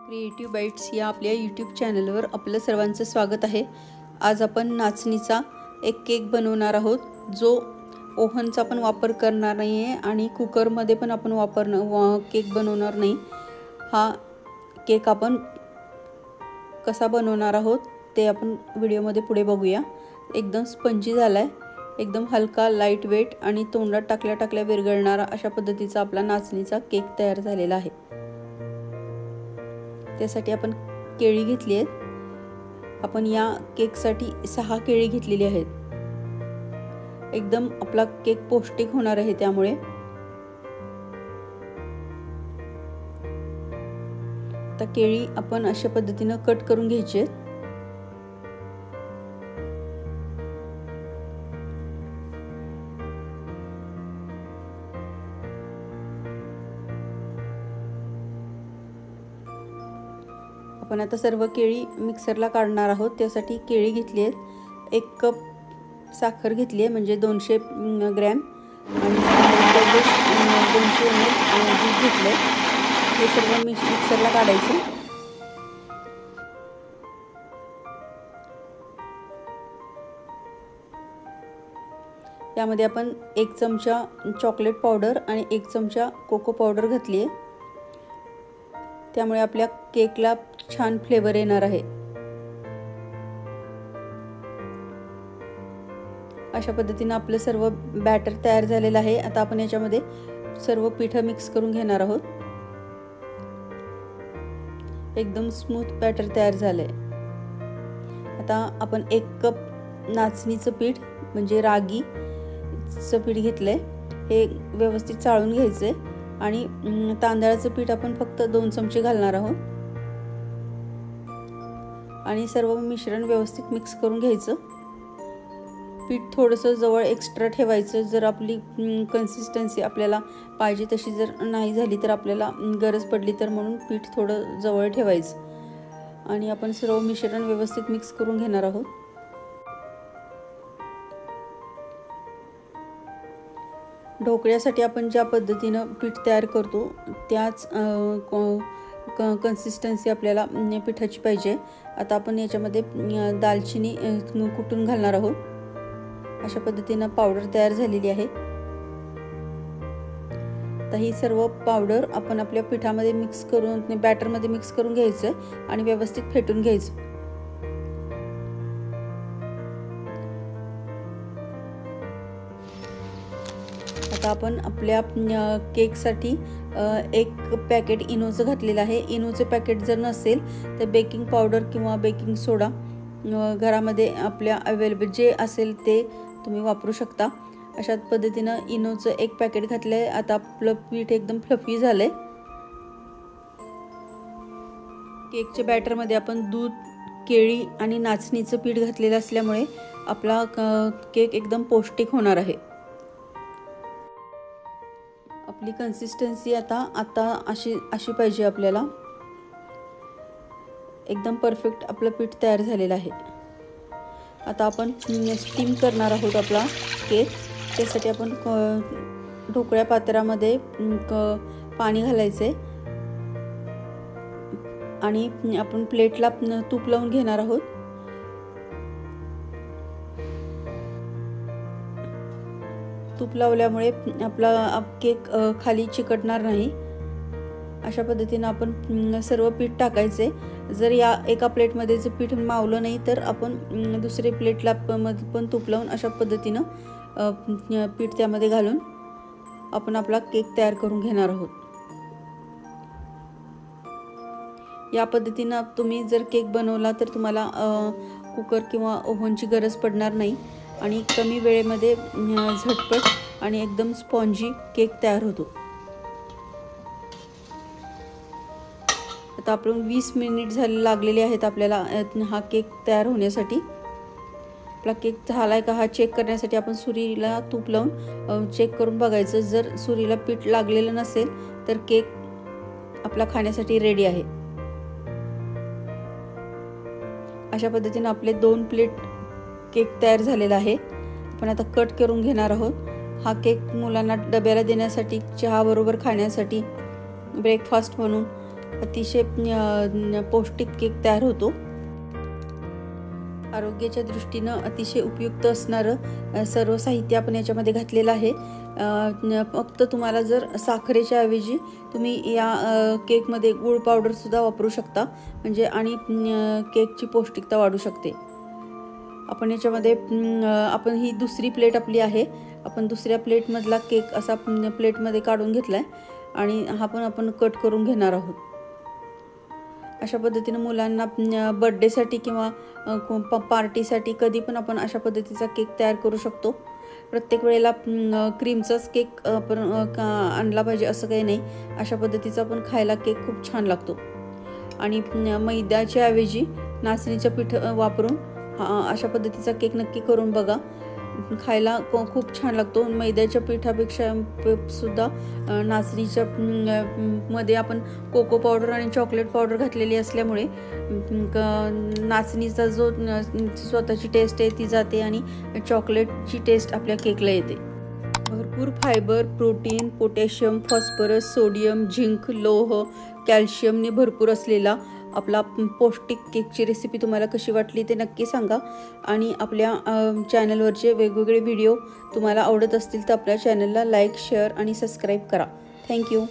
Creative bites या आपल्या YouTube चॅनलवर आपलं सर्वांचं स्वागत आहे। आज आपण नाचणीचा एक केक बनवणार आहोत, जो ओव्हनचा पण वापर करणार नाही आहे आणि कुकरमध्ये पण आपण केक बनवणार नाही। हा केक आपण कसा बनवणार आहोत ते आपण व्हिडिओमध्ये पुढे बघूया। एकदम स्पंजी झालाय, एकदम हलका लाईट वेट आणि तोंडात टाकल्या विरघळणारा अशा पद्धतीचा आपला नाचणीचा केक तयार झालेला आहे। त्यासाठी आपण केळी घेतली आहेत। आपण या केकसाठी 6 केळी घेतलेली आहेत। एकदम आपला केक पौष्टिक होणार आहे, त्यामुळे आता केळी आपण अशा पद्धतीने कट करून घ्यायची आहेत। आपण आता सर्व केळी मिक्सरला काढणार आहोत। त्यासाठी केळी घेतली आहेत, 1 कप साखर घेतली आहे म्हणजे 200 ग्रॅम आणि 200 ml दूध घेतले। हे सर्व मिक्सरला काढायचे। यामध्ये आपण 1 चमचा चॉकलेट पावडर आणि 1 चमचा कोको पावडर घातली आहे। त्यामुळे आपल्या केकला छान फ्लेवर येणार आहे। अशा पद्धतीने आपलं सर्व बॅटर तयार झालेलं आहे। आता आपण याच्यामध्ये सर्व पीठ मिक्स करून घेणार आहोत। एकदम स्मूथ बॅटर तयार झालंय। आता आपण 1 कप नाचणीचं पीठ म्हणजे रागीचं पीठ घेतलंय। हे व्यवस्थित चाळून घ्यायचंय आणि तांदळाचं पीठ आपण फक्त 2 चमचे घालणार आहोत आणि सर्व मिश्रण व्यवस्थित मिक्स करून घ्यायचं। पीठ थोडंसं जवळ एक्स्ट्रा ठेवायचं। जर आपली कन्सिस्टन्सी आपल्याला पाहिजे तशी जर नाही झाली तर आपल्याला गरज पडली तर म्हणून पीठ थोडं जवळ ठेवायचं आणि आपण सर्व मिश्रण व्यवस्थित मिक्स करून घेणार आहोत। ढोकळ्यासाठी आपण ज्या पद्धतीने पीठ तयार करतो त्याच कन्सिस्टन्सी आपल्याला पिठाची पाहिजे। आता आपण याच्यामध्ये दालचिनी कुटून घालणार आहोत। अशा पद्धतीने पावडर तयार झालेली आहे। आता ही सर्व पावडर आपण आपल्या पिठामध्ये मिक्स करून बॅटरमध्ये मिक्स करून घ्यायचं आणि व्यवस्थित फेटून घ्यायचं। आता आपण आपल्या केकसाठी 1 पॅकेट इनोचं घातलेलं आहे। इनोचे पॅकेट जर नसेल तर बेकिंग पावडर किंवा बेकिंग सोडा घरामध्ये आपल्या अवेलेबल जे असेल ते तुम्ही वापरू शकता। अशा पद्धतीने इनोचं 1 पॅकेट घातलंय। आता आपलं पीठ एकदम फ्लफी झालंय। केकच्या बॅटरमध्ये आपण दूध, केळी आणि नाचणीचं पीठ घातलेलं असल्यामुळे आपला केक एकदम पौष्टिक होणार आहे। आपली कन्सिस्टन्सी आता अशी पाहिजे आपल्याला। एकदम परफेक्ट आपलं पीठ तयार झालेलं आहे। आता आपण स्टीम करणार आहोत आपला केक। त्यासाठी आपण ढोकळ्या पात्रामध्ये पाणी घालायचे आणि आपण प्लेटला तूप लावून घेणार आहोत। तूप लावल्यामुळे आपला केक खाली चिकटणार नाही। अशा पद्धतीने आपण सर्व पीठ टाकायचे। जर या एका प्लेटमध्ये जर पीठ मावलं नाही तर आपण दुसरी प्लेटला पण तूप लावून अशा पद्धतीने पीठ त्यामध्ये घालून आपण आपला केक तयार करून घेणार आहोत। या पद्धतीने तुम्ही जर केक बनवला तर तुम्हाला कुकर किंवा ओव्हनची गरज पडणार नाही आणि कमी वेळेमध्ये झटपट आणि एकदम स्पॉन्जी केक तयार होतो। आता आपण 20 मिनिट लागलेले आहेत आपल्याला हा केक तयार होण्यासाठी। आपला केक झालाय का हा चेक करण्यासाठी आपण सुरीला तूप लावून चेक करून बघायचं। जर सुरीला पीठ लागलेलं नसेल तर केक आपला खाण्यासाठी रेडी आहे। अशा पद्धतीने आपले 2 प्लेट केक तयार झालेला आहे। आपण आता कट करून घेणार आहोत। हा केक मुलांना डब्याला देण्यासाठी, चहा बरोबर खाण्यासाठी, ब्रेकफास्ट म्हणून अतिशय पौष्टिक केक तयार होतो। आरोग्याच्या दृष्टीनं अतिशय उपयुक्त असणारं सर्व साहित्य आपण याच्यामध्ये घातलेलं आहे। फक्त तुम्हाला जर साखरेच्या ऐवजी तुम्ही या केकमध्ये गूळ पावडरसुद्धा वापरू शकता, म्हणजे आणि केकची पौष्टिकता वाढू शकते। आपण याच्यामध्ये आपण ही दुसरी प्लेट आपली आहे, आपण दुसऱ्या प्लेटमधला केक असा प्लेटमध्ये काढून घेतला आहे आणि हा पण आपण कट करून घेणार आहोत। अशा पद्धतीने मुलांना बर्थडेसाठी किंवा पार्टीसाठी कधी पण आपण अशा पद्धतीचा केक तयार करू शकतो। प्रत्येक वेळेला क्रीमचाच केक आपण आणला पाहिजे असं काही नाही, अशा पद्धतीचा पण खायला केक खूप छान लागतो। आणि मैद्याच्या ऐवजी नाचणीचं पीठ वापरून अशा पद्धतीचा केक नक्की करून बघा, खायला खूप छान लागतो। मैद्याच्या पिठापेक्षा सुद्धा नाचणीच्या मध्ये आपण कोको पावडर आणि चॉकलेट पावडर घातलेली असल्यामुळे नाचणीचा जो स्वतःची टेस्ट आहे ती जाते आणि चॉकलेटची टेस्ट आपल्या केकला येते। भरपूर fibre, protein, potassium, phosphorus, sodium, zinc, लोह, कॅल्शियमने भरपूर असलेला आपला पौष्टिक केकची रेसिपी तुम्हाला कशी वाटली ते नक्की सांगा। आणि आपल्या चॅनलवरचे वेगवेगळे व्हिडिओ तुम्हाला आवडत असतील तर आपल्या चॅनलला लाईक, शेअर आणि सबस्क्राईब करा। थँक्यू।